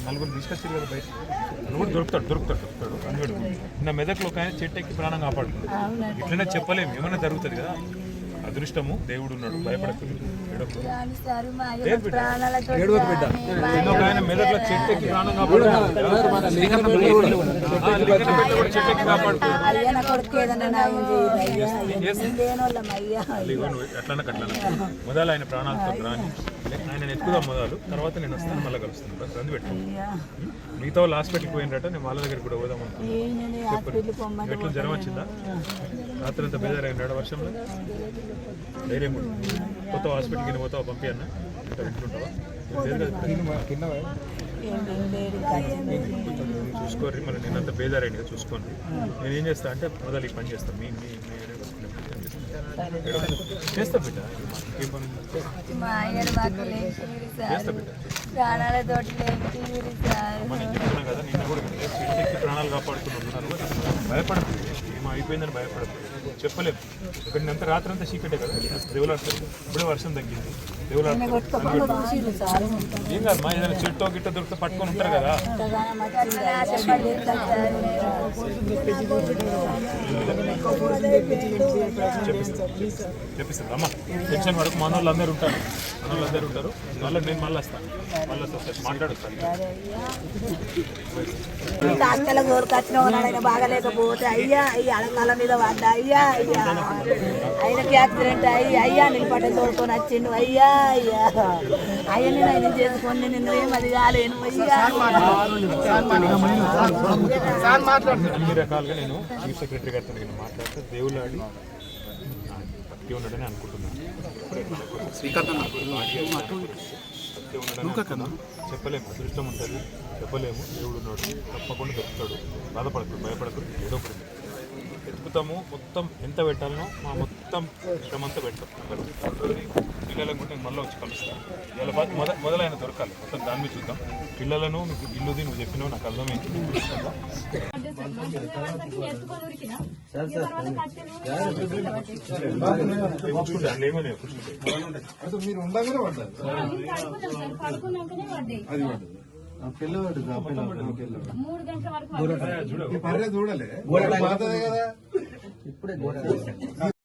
నలుగురు తీసుకొచ్చారు కదా బయట నలుగురు దొరుకుతాడు నిన్న మెదక్లో ఒక ఆయన చెట్టు ఎక్కి ప్రాణం కాపాడుతుంది. ఇట్లనే చెప్పలేము, ఏమైనా జరుగుతుంది కదా. అదృష్టము దేవుడు ఉన్నాడు, భయపడకుండా ఆయన మెదక్లో చెట్టు ఎక్కి ప్రాణం కాపాడుతున్నాడు. మొదలు ఆయన ప్రాణాలతో రాని ఆయన ఎక్కుదాం మొదలు, తర్వాత నేను వస్తాను, మళ్ళీ కలుస్తాను. బస్ అందు పెట్టుకో. మిగతా వాళ్ళు హాస్పిటల్కి పోయినట్ట, నేను వాళ్ళ దగ్గర కూడా పోదాం అనుకున్నాను. చెప్పండి, ఎట్లా జ్వరం వచ్చిందా? రాత్రి అంతా బేజారైనాడు వర్షంలో. ధైర్యం కూడా పోతావు, హాస్పిటల్కి పోతావు, పంపి అన్న వింటుంటావా? చూసుకోర్రి, మళ్ళీ నేనంతా బేజారైంది కదా, చూసుకోండి. నేను ఏం చేస్తా అంటే మొదలు ఈ పని చేస్తాను. మీ చేస్తా బిడ్డ, చేస్తా బిడ్డ. మనం చెప్తున్నాం కదా, నిన్న కూడా ప్రాణాలు కాపాడుతున్నారు. భయపడదు, ఏమో అయిపోయిందని భయపడదు. చెప్పలేము, ఇక్కడ అంతా రాత్రి అంతా చీకటే కదా, దేవులాడుతుంది. ఇప్పుడే వర్షం తగ్గింది, దేవులాడుతుంది. ఏం కాదు మా, ఏదైనా చెట్టో గిట్ట దొరికితే పట్టుకొని ఉంటారు కదా. చెప్పిస్తుంది అమ్మ, టెన్షన్ పడకు. మన వాళ్ళు అందరూ ఉంటారు, మళ్ళీ నేను మళ్ళీ వస్తాను, మాట్లాడుతాను. బాగలేకపోతే అయ్యా అడగాల మీద పడ్డా, అయ్యా ఆయనకి యాక్సిడెంట్ అయ్యా నేను పట్ట తోడుకొని వచ్చిండు, అయ్యా అయ్యని నేను చేసుకొని నిన్ను ఏమది కాలేను అయ్యా. అన్ని రకాలుగా నేను చీఫ్ సెక్రటరీ గారితో నేను మాట్లాడితే దేవులాడి భక్తి ఉండడని అనుకుంటున్నాను. చెప్పలేము, అదృష్టం ఉంటుంది, చెప్పలేము. దేవుడు ఉన్నాడు, తప్పకుండా దొరుకుతాడు. బాధపడతాడు, భయపడతాడు. ఏదో ఒకటి ఎత్తుకుతాము. మొత్తం ఎంత పెట్టాలనో మా మొత్తం శ్రమంతా పెడతాం. పిల్లలకు కూడా నేను మళ్ళీ వచ్చి కలుస్తాను. ఇవాళ మొదలైన దొరకాలి, మొత్తం దాని మీద చూద్దాం. పిల్లలను మీకు ఇల్లుది నువ్వు చెప్పినావు, నాకు అర్థమైంది. పిల్లవాడు చూడలే, ఇప్పుడే